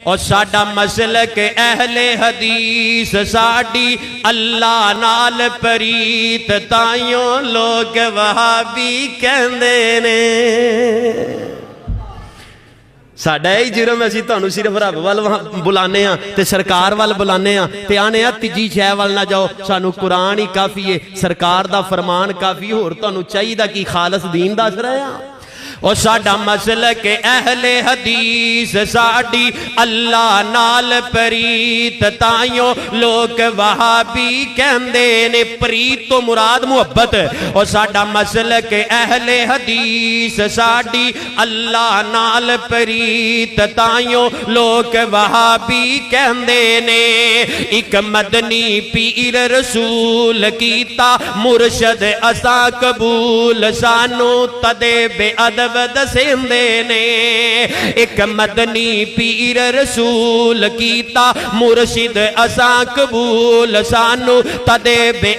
اور ساڈا مسلک اہل حدیث ساڈی اللہ نال پریت تائیوں لوگ وہابی کہندے نے ساڈا ہی جرم اسی تانوں صرف رب وال بلانے ہاں تے سرکار وال بلانے ہاں تے آنے ہاں تیجی شے وال نہ جاؤ سانو قرآن ہی کافی ہے سرکار دا فرمان کافی ہور تانوں چاہیے دا کی خالص دین دس رہے ہیں اور ساڈا مسلک اہل حدیث ساڈی اللہ نال پریت تائیوں لوگ وہابی کہندے نے پریت تو مراد محبت اور ساڈا مسلک اہل حدیث ساڈی اللہ نال پریت تائیوں لوگ وہابی کہندے نے ایک مدنی پیر رسول کیتا مرشد اساں قبول سانو تدے بے ادب دسیندے نے ایک مدنی پیر رسول کیتا مرشد اساں قبول سانو تدے بے